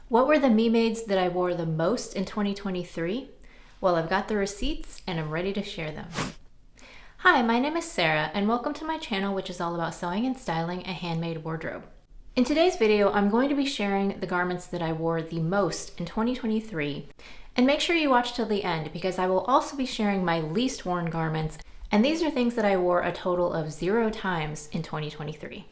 What were the me-mades that I wore the most in 2023? Well, I've got the receipts and I'm ready to share them. Hi, my name is Sarah and welcome to my channel, which is all about sewing and styling a handmade wardrobe. In today's video, I'm going to be sharing the garments that I wore the most in 2023. And make sure you watch till the end because I will also be sharing my least worn garments, and these are things that I wore a total of 0 times in 2023.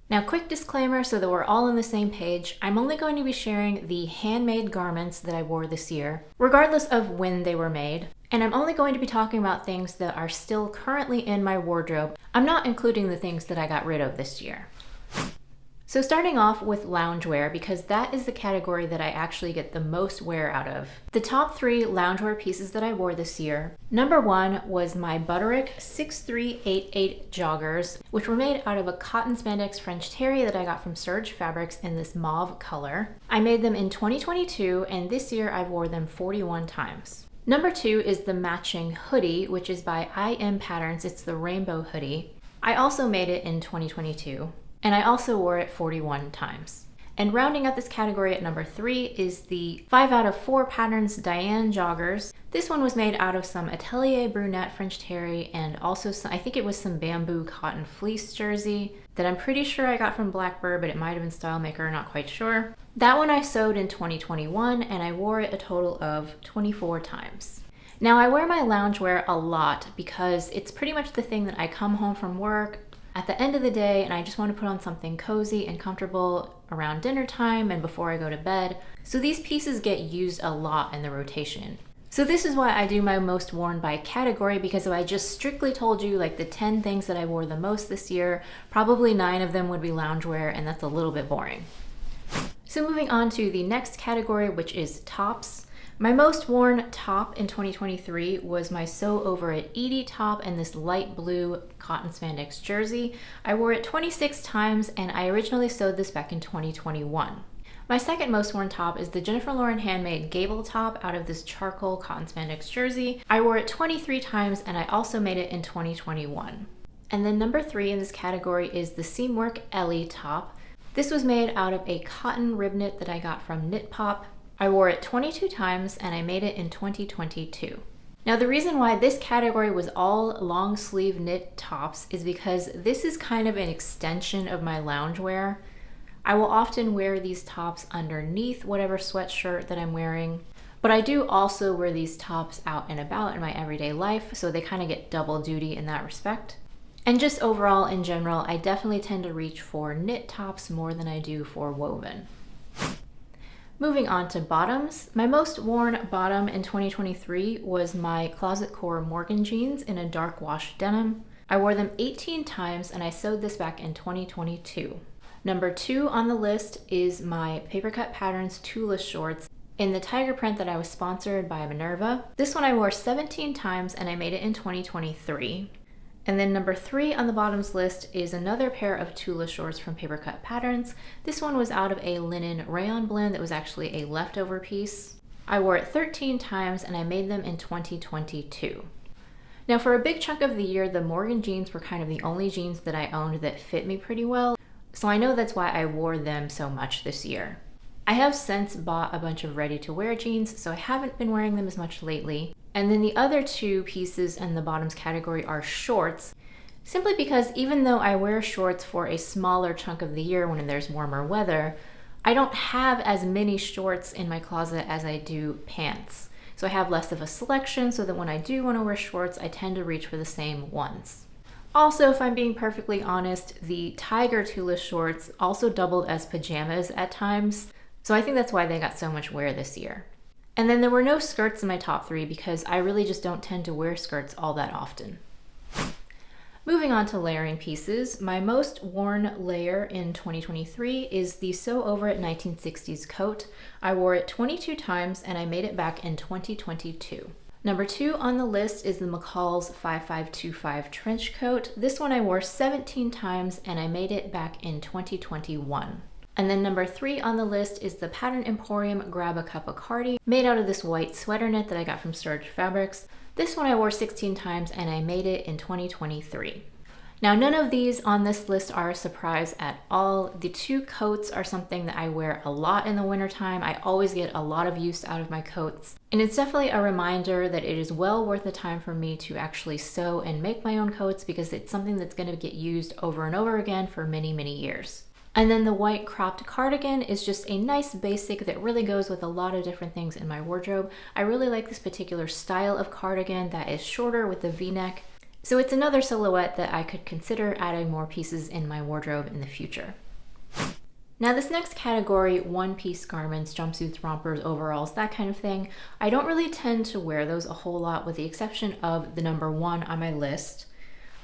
Now, quick disclaimer so that we're all on the same page, I'm only going to be sharing the handmade garments that I wore this year, regardless of when they were made. And I'm only going to be talking about things that are still currently in my wardrobe. I'm not including the things that I got rid of this year. So starting off with loungewear, because that is the category that I actually get the most wear out of. The top 3 loungewear pieces that I wore this year. Number 1 was my Butterick 6388 joggers, which were made out of a cotton spandex French terry that I got from Serge Fabrics in this mauve color. I made them in 2022, and this year I wore them 41 times. Number 2 is the matching hoodie, which is by IM Patterns. It's the rainbow hoodie. I also made it in 2022. And I also wore it 41 times. And rounding out this category at number 3 is the 5 out of 4 Patterns Diane joggers. This one was made out of some Atelier Brunette French terry and also I think it was some bamboo cotton fleece jersey that I'm pretty sure I got from Blackbird, but it might have been Stylemaker, not quite sure. That one I sewed in 2021 and I wore it a total of 24 times. Now I wear my loungewear a lot because it's pretty much the thing that I come home from work at the end of the day and I just want to put on something cozy and comfortable around dinner time and before I go to bed. So these pieces get used a lot in the rotation. So this is why I do my most worn by category, because if I just strictly told you like the 10 things that I wore the most this year, probably 9 of them would be loungewear, and that's a little bit boring. So moving on to the next category, which is tops. My most worn top in 2023 was my Sew Over It Edie top and this light blue cotton spandex jersey. I wore it 26 times and I originally sewed this back in 2021. My second most worn top is the Jennifer Lauren handmade gable top out of this charcoal cotton spandex jersey. I wore it 23 times and I also made it in 2021. And then number 3 in this category is the Seamwork Ellie top. This was made out of a cotton rib knit that I got from Knit Pop. I wore it 22 times and I made it in 2022. Now the reason why this category was all long sleeve knit tops is because this is kind of an extension of my loungewear. I will often wear these tops underneath whatever sweatshirt that I'm wearing, but I do also wear these tops out and about in my everyday life, so they kind of get double duty in that respect. And just overall in general, I definitely tend to reach for knit tops more than I do for woven. Moving on to bottoms. My most worn bottom in 2023 was my Closet Core Morgan jeans in a dark wash denim. I wore them 18 times and I sewed this back in 2022. Number 2 on the list is my Paper Cut Patterns Tula shorts in the tiger print that I was sponsored by Minerva. This one I wore 17 times and I made it in 2023. And then number 3 on the bottoms list is another pair of Tula shorts from Paper Cut Patterns. This one was out of a linen rayon blend that was actually a leftover piece. I wore it 13 times and I made them in 2022. Now for a big chunk of the year, the Morgan jeans were kind of the only jeans that I owned that fit me pretty well. So I know that's why I wore them so much this year. I have since bought a bunch of ready-to-wear jeans, so I haven't been wearing them as much lately. And then the other 2 pieces in the bottoms category are shorts, simply because even though I wear shorts for a smaller chunk of the year when there's warmer weather, I don't have as many shorts in my closet as I do pants. So I have less of a selection so that when I do want to wear shorts, I tend to reach for the same ones. Also, if I'm being perfectly honest, the Tiger Tula shorts also doubled as pajamas at times, so I think that's why they got so much wear this year. And then there were no skirts in my top 3 because I really just don't tend to wear skirts all that often. Moving on to layering pieces, my most worn layer in 2023 is the Sew Over It 1960s coat. I wore it 22 times and I made it back in 2022. Number 2 on the list is the McCall's 5525 trench coat. This one I wore 17 times and I made it back in 2021. And then number 3 on the list is the Pattern Emporium Grab a Cup of Cardi, made out of this white sweater knit that I got from Serge Fabrics. This one I wore 16 times and I made it in 2023. Now, none of these on this list are a surprise at all. The two coats are something that I wear a lot in the wintertime. I always get a lot of use out of my coats. And it's definitely a reminder that it is well worth the time for me to actually sew and make my own coats, because it's something that's going to get used over and over again for many, many years. And then the white cropped cardigan is just a nice basic that really goes with a lot of different things in my wardrobe. I really like this particular style of cardigan that is shorter with the V-neck. So it's another silhouette that I could consider adding more pieces in my wardrobe in the future. Now this next category, one-piece garments, jumpsuits, rompers, overalls, that kind of thing, I don't really tend to wear those a whole lot, with the exception of the number one on my list,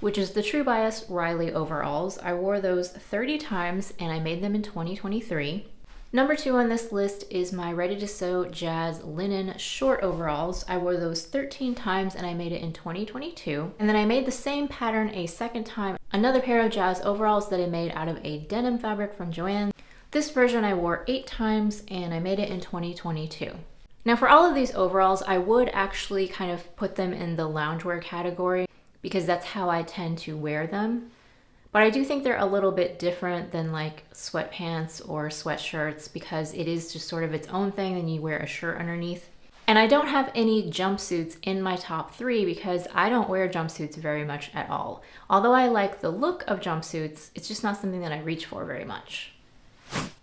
which is the True Bias Riley overalls. I wore those 30 times and I made them in 2023. Number two on this list is my Ready to Sew Jazz linen short overalls. I wore those 13 times and I made it in 2022. And then I made the same pattern a second time, another pair of Jazz overalls that I made out of a denim fabric from Joann. This version I wore 8 times and I made it in 2022. Now for all of these overalls, I would actually kind of put them in the loungewear category, because that's how I tend to wear them. But I do think they're a little bit different than like sweatpants or sweatshirts, because it is just sort of its own thing and you wear a shirt underneath. And I don't have any jumpsuits in my top 3 because I don't wear jumpsuits very much at all. Although I like the look of jumpsuits, it's just not something that I reach for very much.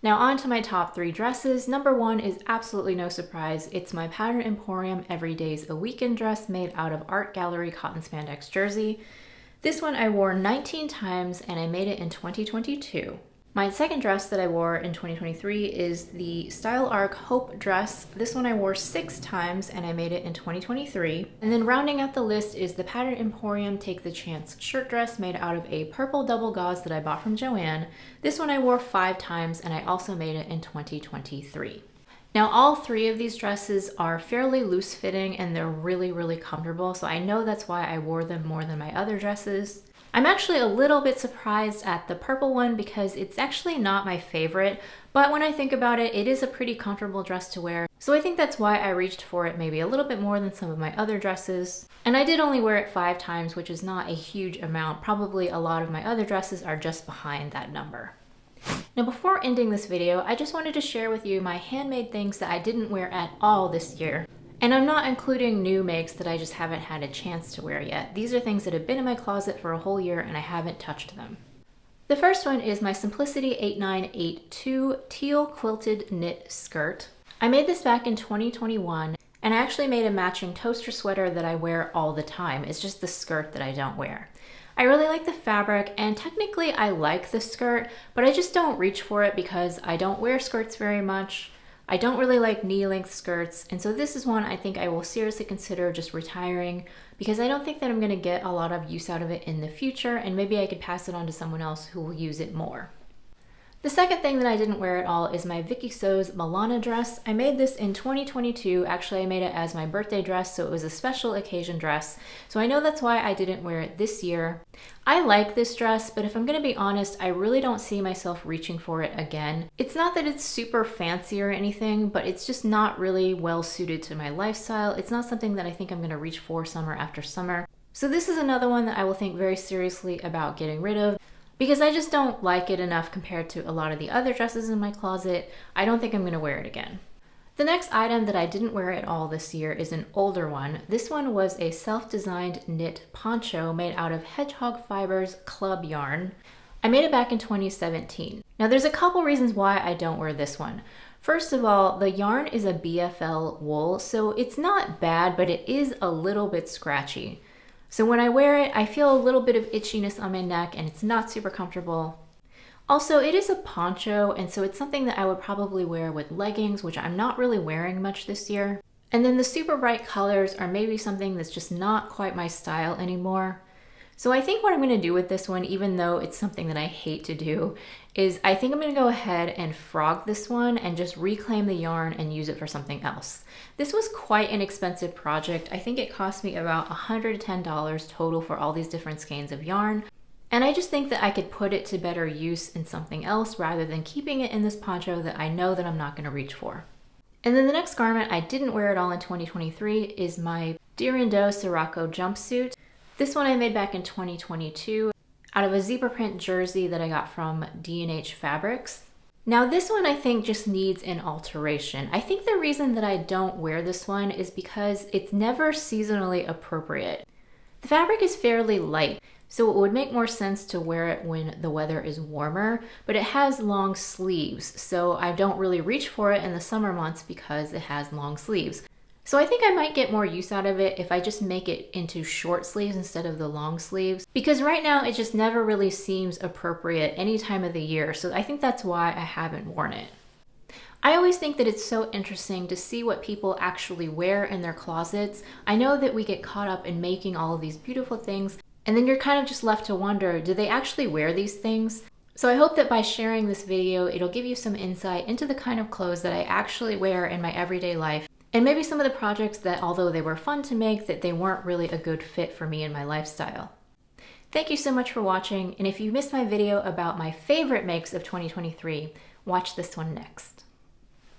Now on to my top 3 dresses. Number 1 is absolutely no surprise. It's my Pattern Emporium Every Day's a Weekend dress made out of Art Gallery cotton spandex jersey. This one I wore 19 times and I made it in 2022. My second dress that I wore in 2023 is the Style Arc Hope dress. This one I wore 6 times and I made it in 2023. And then rounding out the list is the Pattern Emporium Take the Chance shirt dress made out of a purple double gauze that I bought from Joann. This one I wore 5 times and I also made it in 2023. Now all 3 of these dresses are fairly loose fitting and they're really, really comfortable. So I know that's why I wore them more than my other dresses. I'm actually a little bit surprised at the purple one because it's actually not my favorite, but when I think about it, it is a pretty comfortable dress to wear. So I think that's why I reached for it maybe a little bit more than some of my other dresses. And I did only wear it 5 times, which is not a huge amount. Probably a lot of my other dresses are just behind that number. Now before ending this video, I just wanted to share with you my handmade things that I didn't wear at all this year. And I'm not including new makes that I just haven't had a chance to wear yet. These are things that have been in my closet for a whole year and I haven't touched them. The first one is my Simplicity 8982 teal quilted knit skirt. I made this back in 2021 and I actually made a matching toaster sweater that I wear all the time. It's just the skirt that I don't wear. I really like the fabric and technically I like the skirt, but I just don't reach for it because I don't wear skirts very much. I don't really like knee-length skirts, and so this is one I think I will seriously consider just retiring because I don't think that I'm going to get a lot of use out of it in the future, and maybe I could pass it on to someone else who will use it more. The second thing that I didn't wear at all is my Vicky So's Milana dress. I made this in 2022. Actually, I made it as my birthday dress, so it was a special occasion dress. So I know that's why I didn't wear it this year. I like this dress, but if I'm gonna be honest, I really don't see myself reaching for it again. It's not that it's super fancy or anything, but it's just not really well suited to my lifestyle. It's not something that I think I'm gonna reach for summer after summer. So this is another one that I will think very seriously about getting rid of, because I just don't like it enough compared to a lot of the other dresses in my closet. I don't think I'm gonna wear it again. The next item that I didn't wear at all this year is an older one. This one was a self-designed knit poncho made out of Hedgehog Fibers club yarn. I made it back in 2017. Now there's a couple reasons why I don't wear this one. First of all, the yarn is a BFL wool, so it's not bad, but it is a little bit scratchy. So when I wear it, I feel a little bit of itchiness on my neck and it's not super comfortable. Also, it is a poncho, and so it's something that I would probably wear with leggings, which I'm not really wearing much this year. And then the super bright colors are maybe something that's just not quite my style anymore. So I think what I'm gonna do with this one, even though it's something that I hate to do, is I think I'm gonna go ahead and frog this one and just reclaim the yarn and use it for something else. This was quite an expensive project. I think it cost me about $110 total for all these different skeins of yarn. And I just think that I could put it to better use in something else rather than keeping it in this poncho that I know that I'm not gonna reach for. And then the next garment I didn't wear at all in 2023 is my Dirindo Sirocco jumpsuit. This one I made back in 2022. out of a zebra print jersey that I got from D&H Fabrics. Now this one I think just needs an alteration. I think the reason that I don't wear this one is because it's never seasonally appropriate. The fabric is fairly light, so it would make more sense to wear it when the weather is warmer, but it has long sleeves, so I don't really reach for it in the summer months because it has long sleeves. So I think I might get more use out of it if I just make it into short sleeves instead of the long sleeves, because right now it just never really seems appropriate any time of the year, so I think that's why I haven't worn it. I always think that it's so interesting to see what people actually wear in their closets. I know that we get caught up in making all of these beautiful things, and then you're kind of just left to wonder, do they actually wear these things? So I hope that by sharing this video, it'll give you some insight into the kind of clothes that I actually wear in my everyday life, and maybe some of the projects that, although they were fun to make, that they weren't really a good fit for me and my lifestyle. Thank you so much for watching, and if you missed my video about my favorite makes of 2023, watch this one next.